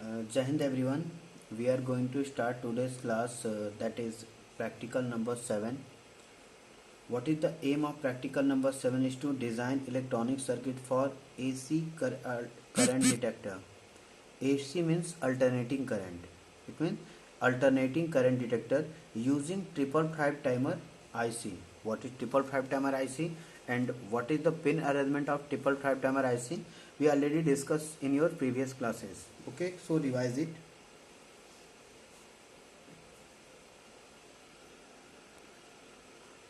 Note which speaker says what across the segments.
Speaker 1: Jai Hind everyone. We are going to start today's class that is practical number 7. What is the aim of practical number 7 is to design electronic circuit for current detector. AC means alternating current. It means alternating current detector using 555 timer IC. What is 555 timer IC and what is the pin arrangement of 555 timer IC? We already discussed in your previous classes. Okay, so revise it.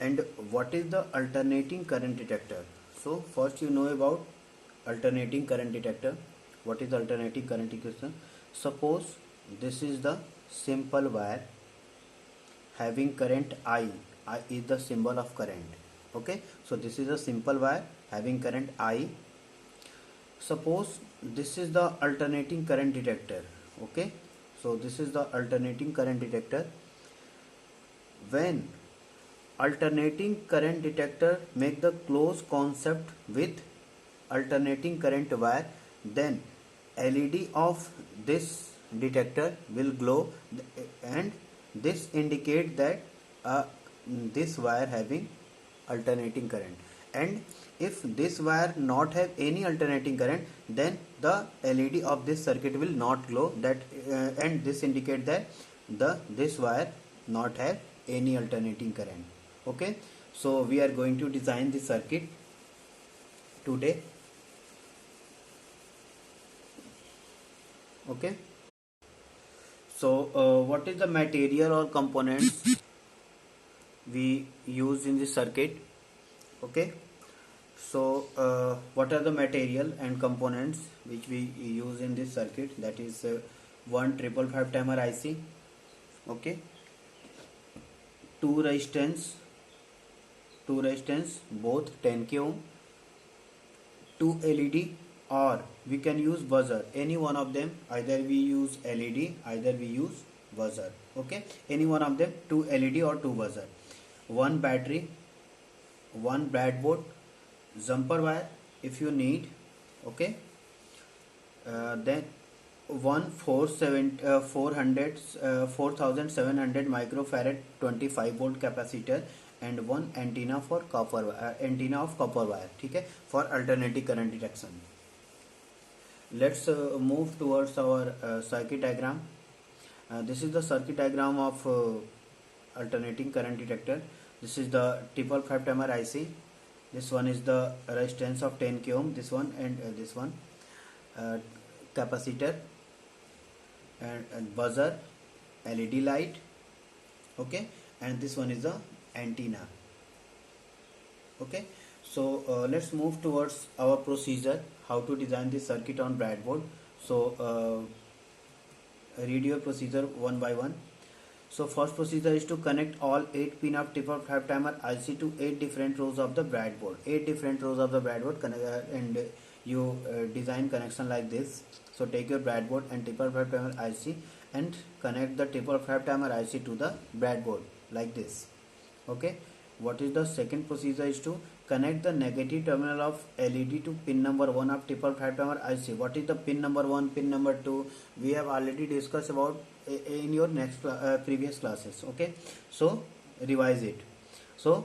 Speaker 1: And what is the alternating current detector? So first you know about alternating current detector. What is alternating current detector? Suppose this is the simple wire having current I is the symbol of current. Okay, so this is a simple wire having current I. Suppose this is the alternating current detector. Okay, so this is the alternating current detector. When alternating current detector make the close concept with alternating current wire, then LED of this detector will glow, and this indicate that this wire having alternating current. And if this wire not have any alternating current, then the LED of this circuit will not glow, that and this indicate that this wire not have any alternating current. Okay, so we are going to design the circuit today. Okay, so what is the material or components we use in this circuit? Okay, so what are the material and components which we use in this circuit? That is one 555 timer IC. Okay, two resistance both 10k ohm, two LED, or we can use buzzer, any one of them. Either we use LED, either we use buzzer. Okay, any one of them, two LED or two buzzer, one battery, one breadboard, jumper wire if you need. Okay, then one 4700 microfarad 25 volt capacitor, and one antenna for antenna of copper wire. ठीक है, for alternating current detection. Let's move towards our circuit diagram. This is the circuit diagram of alternating current detector. This is the 555 timer IC. This one is the resistance of 10k ohm, this one, and this one capacitor, and buzzer, LED light. Okay, and this one is the antenna. Okay, so let's move towards our procedure, how to design this circuit on breadboard. So read your procedure one by one. So first procedure is to connect all 8 pin of 555 timer IC to 8 different rows of the breadboard. 8 different rows of the breadboard, and you design connection like this. So take your breadboard and 555 timer IC and connect the 555 timer IC to the breadboard like this. Okay, what is the second procedure is to connect the negative terminal of LED to pin number 1 of 555 timer IC. What is the pin number 1, pin number 2? We have already discussed about in your next previous classes. Okay, so revise it. So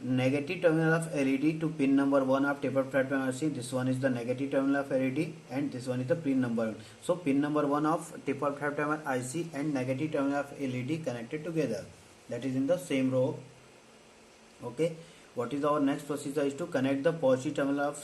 Speaker 1: negative terminal of LED to pin number 1 of 555 timer IC. This one is the negative terminal of LED, and this one is the pin number 1. So pin number 1 of 555 timer IC and negative terminal of LED connected together. That is in the same row. Okay, what is our next procedure is to connect the positive terminal of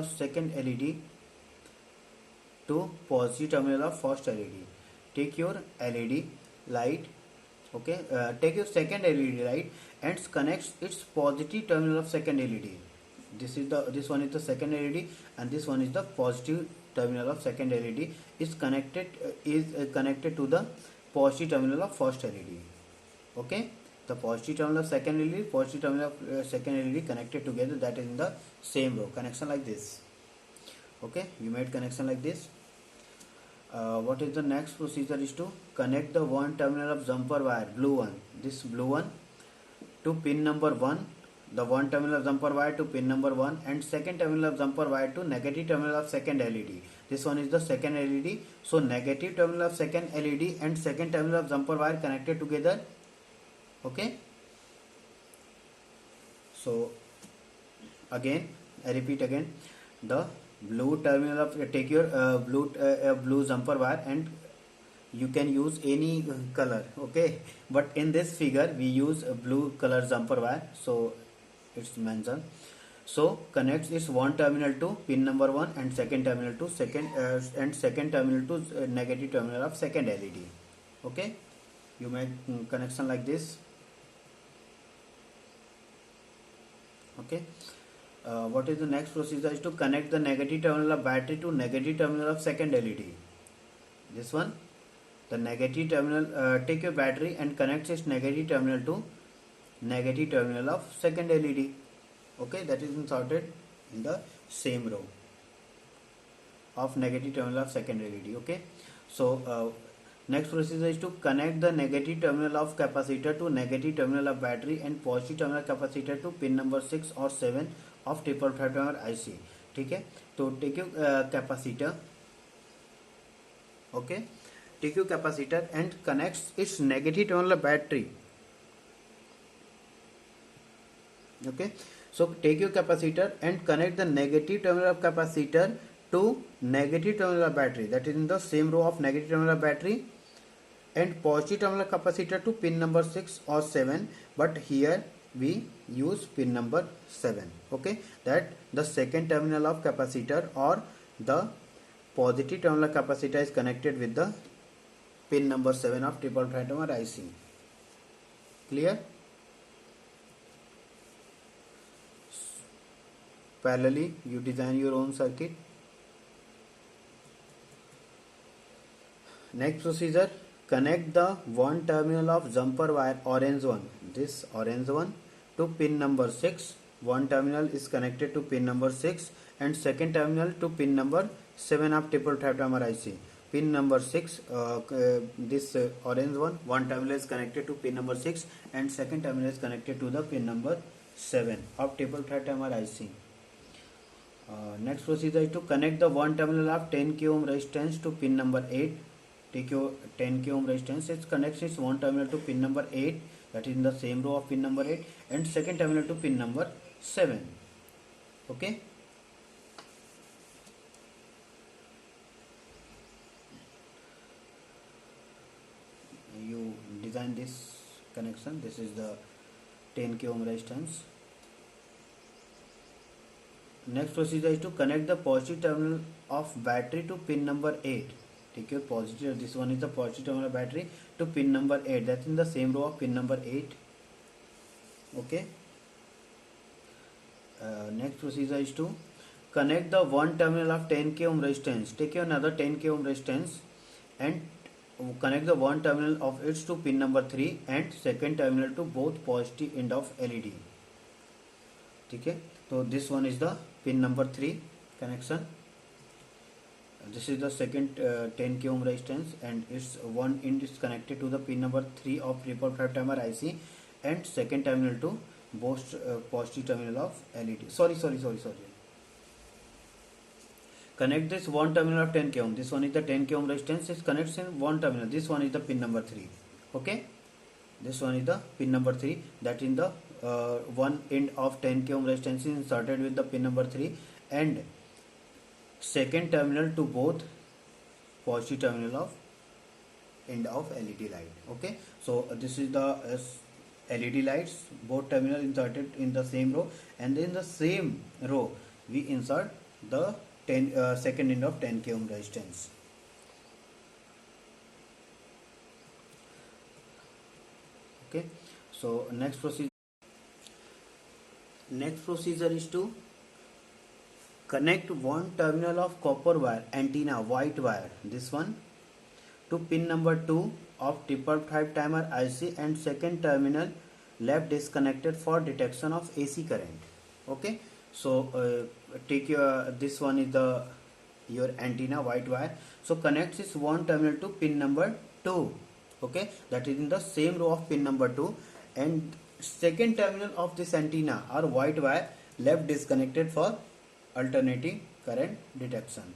Speaker 1: second LED to positive terminal of first LED. Take your LED light. Okay, take your second LED light and connect its positive terminal of second LED. This one is the second LED, and this one is the positive terminal of second LED is connected to the positive terminal of first LED. Okay, the positive terminal of second LED, positive terminal of second LED connected together, that is in the same row. Connection like this. Okay, you made connection like this. What is the next procedure is to connect the one terminal of jumper wire, blue one, this blue one, to pin number 1. the one terminal of jumper wire to pin number 1 and second terminal of jumper wire to negative terminal of second LED. This one is the second LED. So negative terminal of second LED and second terminal of jumper wire connected together. Okay. So again, I repeat again, the blue terminal of take your blue jumper wire, and you can use any color, okay, but in this figure we use a blue color jumper wire, so it's mentioned. So connects its one terminal to pin number 1 and second terminal to second terminal to negative terminal of second LED. Okay, you make connection like this. Okay. What is the next procedure is to connect the negative terminal of battery to negative terminal of second LED. This one, the negative terminal, take your battery and connect its negative terminal to negative terminal of second LED. Okay, that is inserted in the same row of negative terminal of second LED. Okay, so next procedure is to connect the negative terminal of capacitor to negative terminal of battery and positive terminal capacitor to pin number 6 or 7 of triple transformer IC. ठीक है, तो take your capacitor, okay, take your capacitor and connects its negative terminal of battery. Okay, so take your capacitor and connect the negative terminal of capacitor to negative terminal of battery, that is in the same row of negative terminal of battery, and positive terminal capacitor to pin number 6 or 7, but here we use pin number 7. Okay, that the second terminal of capacitor or the positive terminal capacitor is connected with the pin number 7 of triple transformer IC. Clear? Parallelly you design your own circuit. Next procedure, connect the one terminal of jumper wire, orange one, this orange one, to pin number 6. One terminal is connected to pin number 6 and second terminal to pin number 7 of triple transformer IC. Pin number 6, this orange one terminal is connected to pin number 6 and second terminal is connected to the pin number 7 of triple transformer IC. Next procedure is to connect the one terminal of 10 k ohm resistance to pin number 8. Take your 10 k ohm resistance, it connects its one terminal to pin number 8, that is in the same row of pin number 8, and second terminal to pin number 7. Okay, you design this connection. This is the 10 k ohm resistance. Next procedure is to connect the positive terminal of battery to pin number 8. Take your positive, this one is the positive terminal of battery to pin number 8, that's in the same row of pin number 8. Okay. Next procedure is to connect the one terminal of 10 k ohm resistance. Take your another 10 k ohm resistance and connect the one terminal of it to pin number 3 and second terminal to both positive end of LED. Okay, so this one is the pin number 3 connection. This is the second 10 k ohm resistance and its one end is connected to the pin number 3 of triple transformer IC and second terminal to both positive terminal of LED. Sorry. Connect this one terminal of 10 k ohm. This one is the 10 k ohm resistance. It connects in one terminal. This one is the pin number 3. Okay, this one is the pin number 3. That in the one end of 10 k ohm resistance is inserted with the pin number 3 and second terminal to both positive terminal of end of LED light. Okay, so this is the LED lights, both terminal inserted in the same row, and in the same row we insert the second end of 10 k ohm resistance. Okay, so next procedure is to connect one terminal of copper wire antenna, white wire, this one, to pin number 2 of triple timer IC and second terminal left disconnected for detection of AC current. Okay, so take your, this one is the your antenna, white wire, so connect this one terminal to pin number 2. Okay, that is in the same row of pin number 2 and second terminal of this antenna are white wire left disconnected for alternating current detection.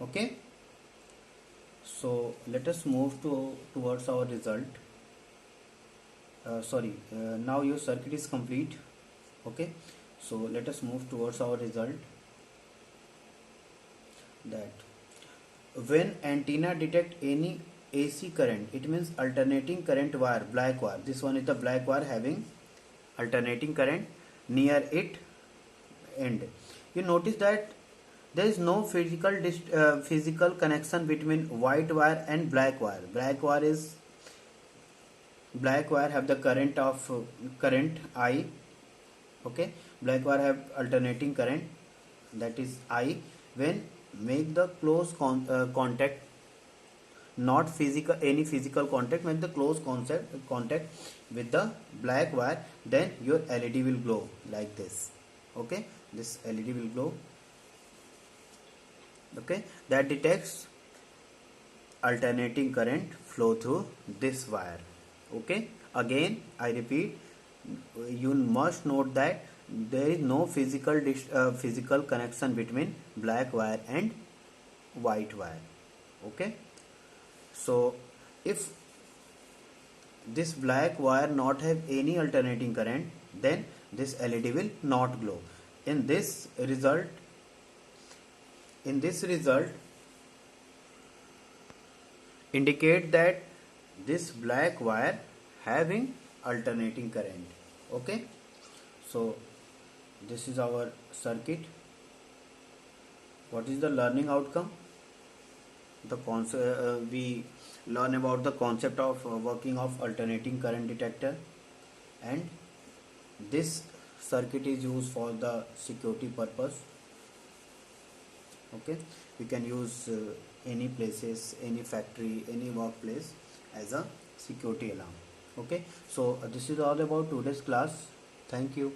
Speaker 1: Okay, so let us move towards our result. Now your circuit is complete. Okay, so let us move towards our result. That when antenna detect any AC current, it means alternating current wire, black wire. This one is the black wire having alternating current near it end. You notice that there is no physical connection between white wire and black wire. Black wire have the current of current I. Okay, black wire have alternating current, that is I. When make the close contact, not physical, any physical contact, make the close contact with the black wire, then your LED will glow like this. Okay, this LED will glow. Okay, that detects alternating current flow through this wire. Okay, again I repeat, you must note that there is no physical connection between black wire and white wire. Okay, so if this black wire not have any alternating current, then this LED will not glow. In this result indicate that this black wire having alternating current. Okay, so this is our circuit. What is the learning outcome? We learn about the concept of working of alternating current detector, and this circuit is used for the security purpose. Okay, we can use any places, any factory, any workplace as a security alarm. Okay, so this is all about today's class. Thank you.